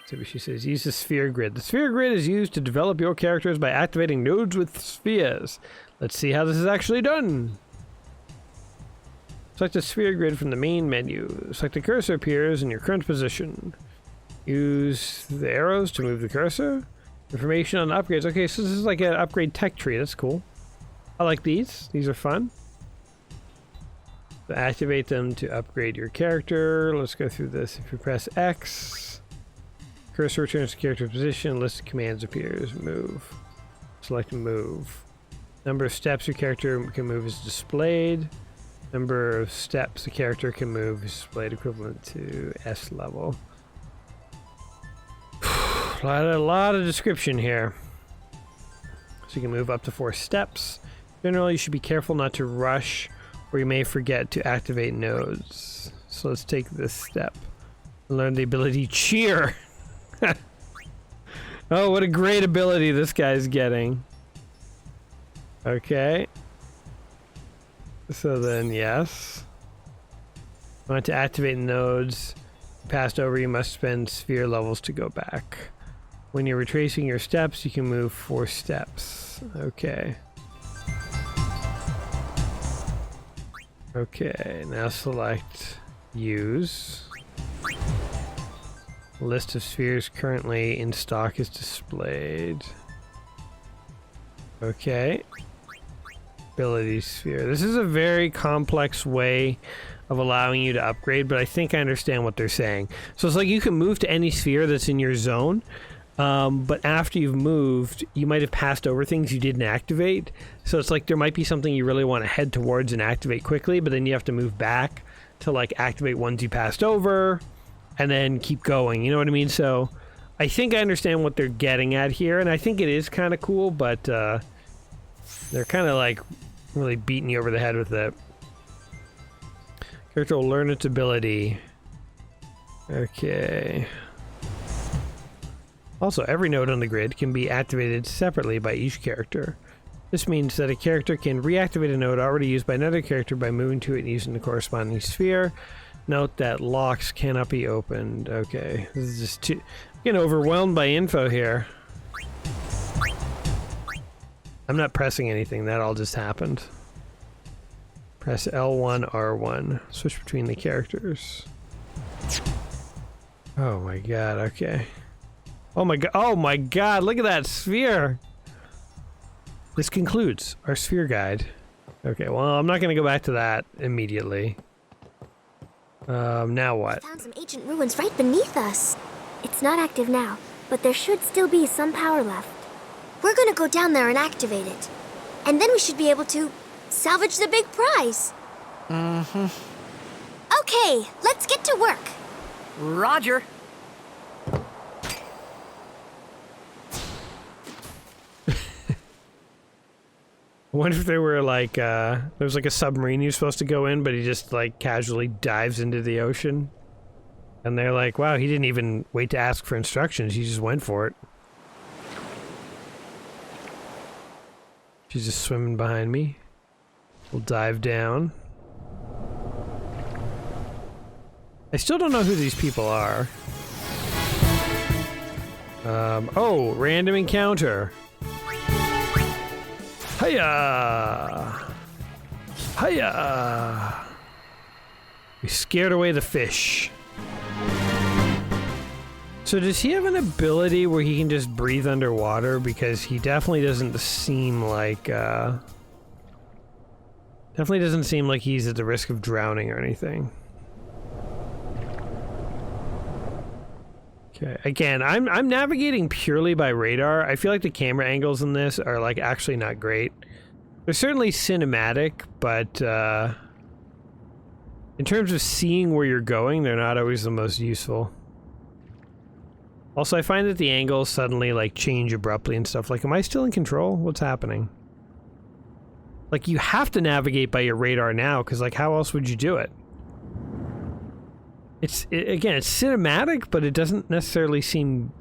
So she says, use the sphere grid. The sphere grid is used to develop your characters by activating nodes with spheres. Let's see how this is actually done. Select the sphere grid from the main menu. Select the cursor appears in your current position. Use the arrows to move the cursor. Information on upgrades. Okay, so this is like an upgrade tech tree. That's cool. I like these. These are fun. So activate them to upgrade your character. Let's go through this. If you press X, cursor returns to character position. List of commands appears. Move. Select move. Number of steps your character can move is displayed. Number of steps a character can move is displayed equivalent to S level. a lot of description here. So you can move up to 4 steps. Generally, you should be careful not to rush, or you may forget to activate nodes. So let's take this step. Learn the ability Cheer. Oh, what a great ability this guy's getting. Okay. So then, yes. Want to activate nodes passed over, you must spend sphere levels to go back. When you're retracing your steps, you can move 4 steps. Okay. Okay, now select use. List of spheres currently in stock is displayed. Okay. Ability sphere. This is a very complex way of allowing you to upgrade, but I think I understand what they're saying. So it's like you can move to any sphere that's in your zone, but after you've moved, you might have passed over things you didn't activate. So it's like there might be something you really want to head towards and activate quickly, but then you have to move back to like activate ones you passed over and then keep going. You know what I mean? So I think I understand what they're getting at here, and I think it is kind of cool, but they're kind of like really beating you over the head with it. Character will learn its ability. Okay. Also, every node on the grid can be activated separately by each character. This means that a character can reactivate a node already used by another character by moving to it and using the corresponding sphere. Note that locks cannot be opened. Okay, this is just too... getting overwhelmed by info here. I'm not pressing anything, that all just happened. Press L1, R1. Switch between the characters. Oh my god, okay. Oh my god, look at that sphere! This concludes our sphere guide. Okay, well, I'm not gonna go back to that immediately. Now what? We found some ancient ruins right beneath us. It's not active now, but there should still be some power left. We're gonna go down there and activate it. And then we should be able to salvage the big prize. Mm-hmm. Okay, let's get to work. Roger. I wonder if there were like, there was like a submarine you're supposed to go in, but he just like casually dives into the ocean. And they're like, wow, he didn't even wait to ask for instructions, he just went for it. She's just swimming behind me. We'll dive down. I still don't know who these people are. Oh, random encounter. Hiya! Hiya! We scared away the fish. So does he have an ability where he can just breathe underwater? Because he definitely doesn't seem like, definitely doesn't seem like he's at the risk of drowning or anything. Okay, again, I'm navigating purely by radar. I feel like the camera angles in this are like actually not great. They're certainly cinematic, but in terms of seeing where you're going, they're not always the most useful. Also, I find that the angles suddenly like change abruptly and stuff. Like, am I still in control? What's happening? Like, you have to navigate by your radar now, because like, how else would you do it? Again, it's cinematic, but it doesn't necessarily seem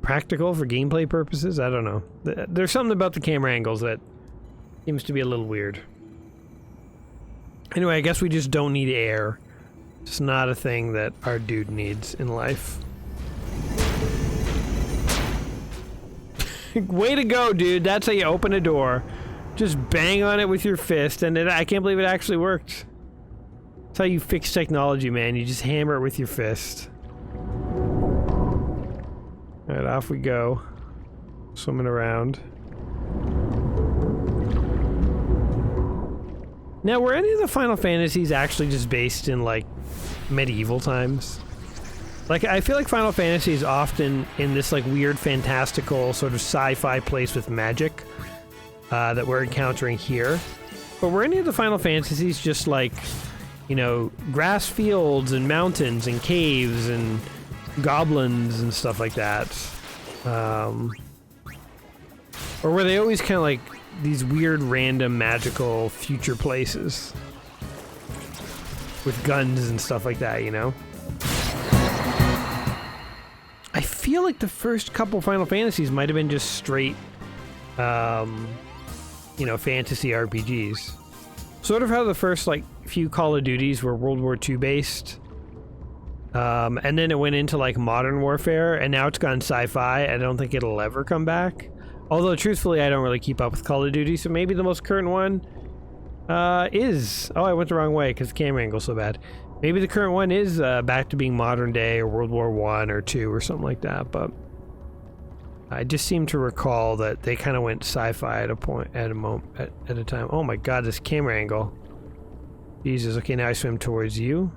practical for gameplay purposes. I don't know. There's something about the camera angles that seems to be a little weird. Anyway, I guess we just don't need air. It's not a thing that our dude needs in life. Way to go, dude. That's how you open a door. Just bang on it with your fist, and I can't believe it actually worked. That's how you fix technology, man. You just hammer it with your fist. Alright, off we go. Swimming around. Now, were any of the Final Fantasies actually just based in, like, medieval times? Like, I feel like Final Fantasy is often in this, like, weird, fantastical, sort of sci-fi place with magic that we're encountering here. But were any of the Final Fantasies just, like, you know, grass fields and mountains and caves and goblins and stuff like that? Or were they always kind of like these weird, random, magical future places with guns and stuff like that, you know? I feel like the first couple Final Fantasies might have been just straight you know, fantasy RPGs. Sort of how the first, like, few Call of Duties were World War II based. And then it went into, like, modern warfare, and now it's gone sci-fi. I don't think it'll ever come back. Although, truthfully, I don't really keep up with Call of Duty, so maybe the most current one is... Oh, I went the wrong way because the camera angle's so bad. Maybe the current one is back to being modern day or World War I or II or something like that, but... I just seem to recall that they kind of went sci-fi at a point, at a time. Oh my god, this camera angle. Jesus, okay, now I swim towards you.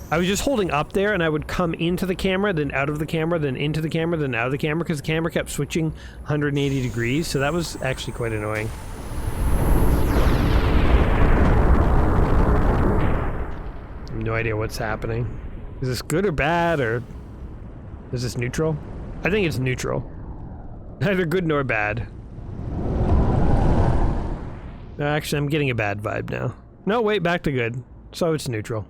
I was just holding up there and I would come into the camera, then out of the camera, then into the camera, then out of the camera, because the camera kept switching 180 degrees, so that was actually quite annoying. I have no idea what's happening. Is this good or bad, or is this neutral? I think it's neutral. Neither good nor bad. No, actually, I'm getting a bad vibe now. No, wait, back to good. So it's neutral.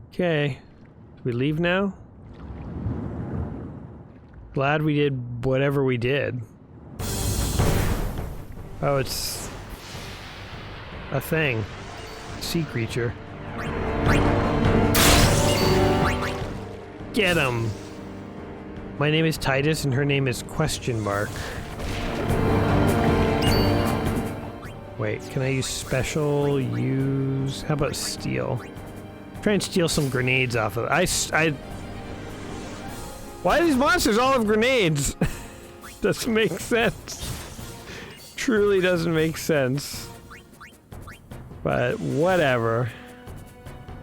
Okay. Do we leave now? Glad we did whatever we did. Oh, it's a thing. Sea creature. Get him! My name is Titus and her name is question mark. Wait, can I use special? Use... How about steal? Try and steal some grenades off of it. Why do these monsters all have grenades? Doesn't make sense. Truly doesn't make sense. But whatever.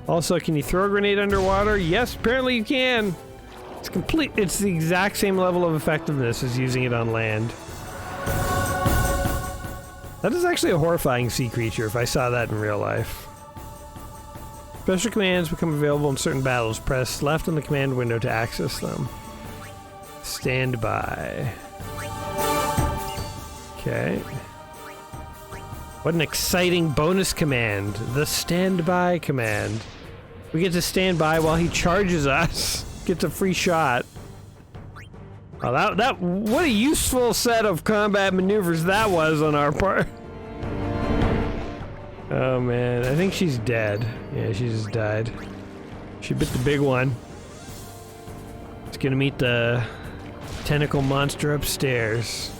Also, can you throw a grenade underwater? Yes, apparently you can. It's the exact same level of effectiveness as using it on land. That is actually a horrifying sea creature if I saw that in real life. Special commands become available in certain battles. Press left on the command window to access them. Stand by. Okay. What an exciting bonus command. The standby command. We get to stand by while he charges us. Gets a free shot. Oh, what a useful set of combat maneuvers that was on our part. Oh man, I think she's dead. Yeah, she just died. She bit the big one. It's gonna meet the tentacle monster upstairs.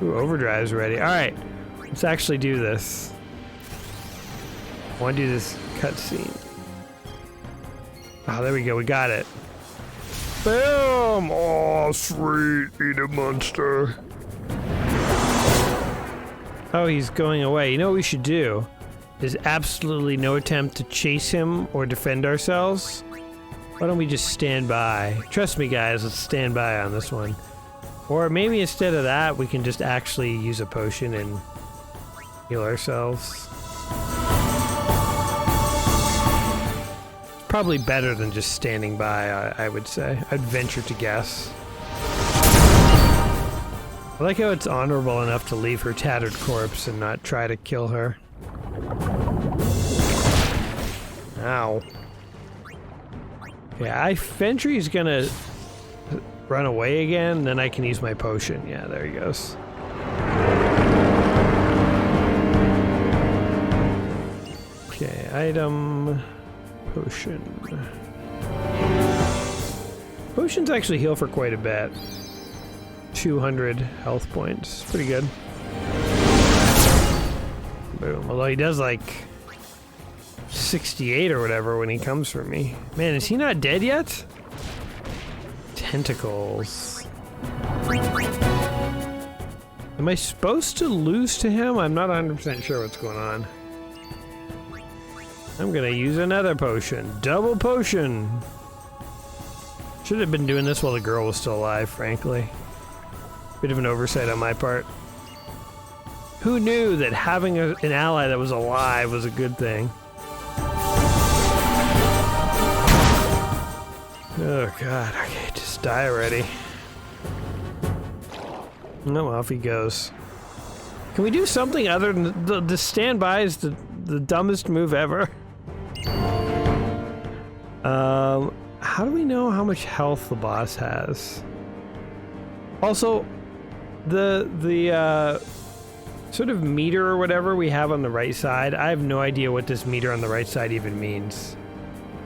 Ooh, overdrive's ready. Alright. Let's actually do this. I want to do this cutscene. Oh, there we go. We got it. Boom! Oh, sweet. Eat a monster. Oh, he's going away. You know what we should do? Is absolutely no attempt to chase him or defend ourselves. Why don't we just stand by? Trust me, guys. Let's stand by on this one. Or maybe instead of that, we can just actually use a potion and heal ourselves. It's probably better than just standing by, I would say. I'd venture to guess. I like how it's honorable enough to leave her tattered corpse and not try to kill her. Ow. Yeah, I venture he's gonna run away again, then I can use my potion. Yeah, there he goes. Okay, item... Potion. Potions actually heal for quite a bit. 200 health points. Pretty good. Boom. Although he does like 68 or whatever when he comes for me. Man, is he not dead yet? Tentacles. Am I supposed to lose to him? I'm not 100% sure what's going on. I'm gonna use another potion. Double potion! Should have been doing this while the girl was still alive, frankly. Bit of an oversight on my part. Who knew that having an ally that was alive was a good thing? Oh god, okay, just die already. No, off he goes. Can we do something other than the standby is the dumbest move ever? How do we know how much health the boss has? Also, the sort of meter or whatever we have on the right side, I have no idea what this meter on the right side even means.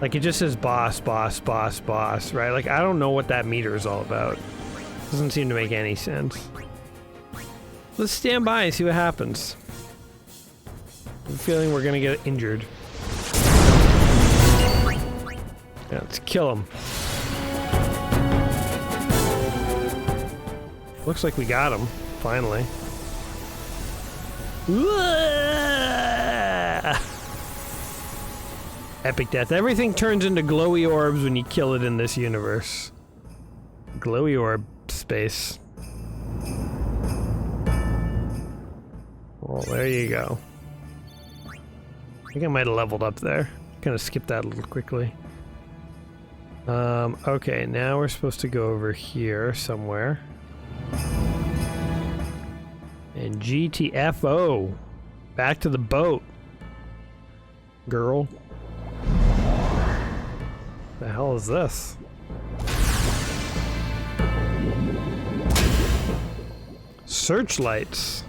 Like, it just says boss, boss, boss, boss, right? Like, I don't know what that meter is all about. Doesn't seem to make any sense. Let's stand by and see what happens. I have a feeling we're gonna get injured. Yeah, let's kill him. Looks like we got him, finally. Epic death. Everything turns into glowy orbs when you kill it in this universe. Glowy orb space. Well, there you go. I think I might have leveled up there. Kind of skipped that a little quickly. Okay, now we're supposed to go over here somewhere. And GTFO. Back to the boat. Girl. The hell is this? Searchlights.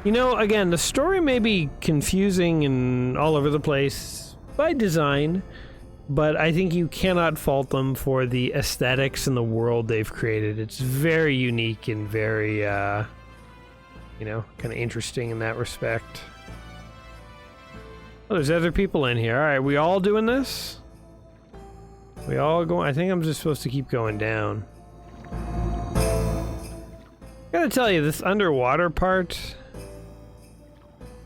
You know, again, the story may be confusing and all over the place by design, but I think you cannot fault them for the aesthetics and the world they've created. It's very unique and very, you know, kind of interesting in that respect. Oh, there's other people in here. Alright, we all doing this? We all going? I think I'm just supposed to keep going down. Gotta tell you, this underwater part,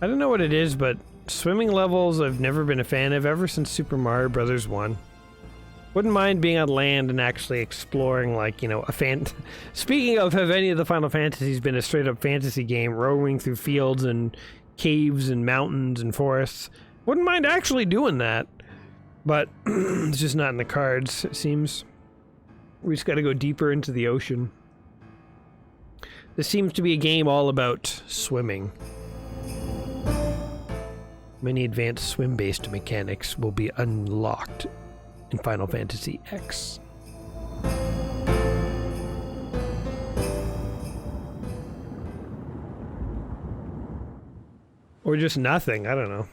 I don't know what it is, but swimming levels I've never been a fan of ever since Super Mario Bros. 1. Wouldn't mind being on land and actually exploring, like, you know, Speaking of, have any of the Final Fantasies been a straight-up fantasy game, roaming through fields and caves and mountains and forests? Wouldn't mind actually doing that. But it's just not in the cards, it seems. We just gotta go deeper into the ocean. This seems to be a game all about swimming. Many advanced swim-based mechanics will be unlocked in Final Fantasy X. Or just nothing, I don't know.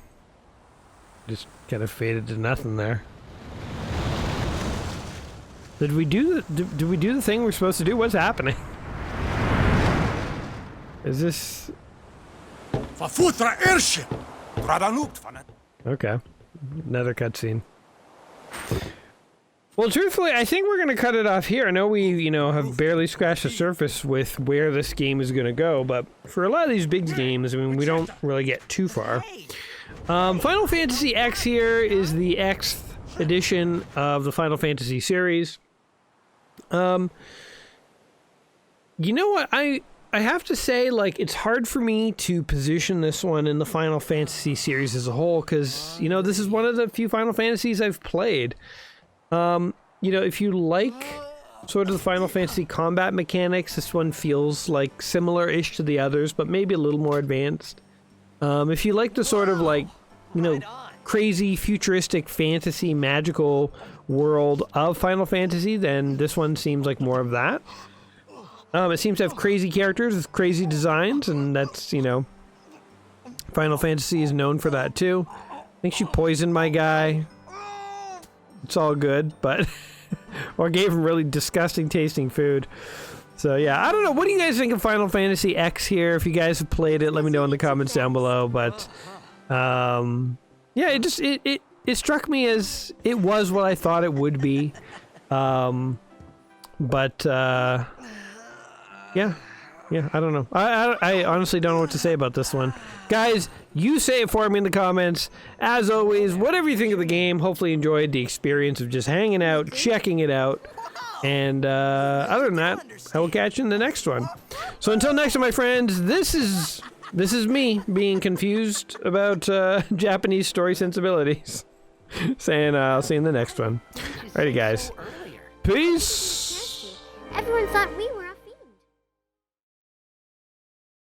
Just kind of faded to nothing there. Did we do the thing we're supposed to do? What's happening? Is this... Okay. Another cutscene. Well, truthfully, I think we're going to cut it off here. I know we, you know, have barely scratched the surface with where this game is going to go, but for a lot of these big games, I mean, we don't really get too far. Final Fantasy X here is the Xth edition of the Final Fantasy series. You know what? I have to say, like, it's hard for me to position this one in the Final Fantasy series as a whole, because, you know, this is one of the few Final Fantasies I've played. You know, if you like sort of the Final Fantasy combat mechanics, this one feels like similar-ish to the others, but maybe a little more advanced. If you like the sort of, like, you know, crazy, futuristic, fantasy, magical world of Final Fantasy, then this one seems like more of that. It seems to have crazy characters with crazy designs, and that's, you know, Final Fantasy is known for that too. I think she poisoned my guy. It's all good, but... or gave him really disgusting tasting food. So yeah, I don't know. What do you guys think of Final Fantasy X here? If you guys have played it, let me know in the comments down below. But yeah, it struck me as it was what I thought it would be. Yeah, I don't know. I honestly don't know what to say about this one. Guys, you say it for me in the comments. As always, whatever you think of the game, hopefully you enjoyed the experience of just hanging out, checking it out. And other than that, I will catch you in the next one. So until next time, my friends, this is me being confused about Japanese story sensibilities. Saying I'll see you in the next one. Alrighty, guys. Peace! Everyone thought we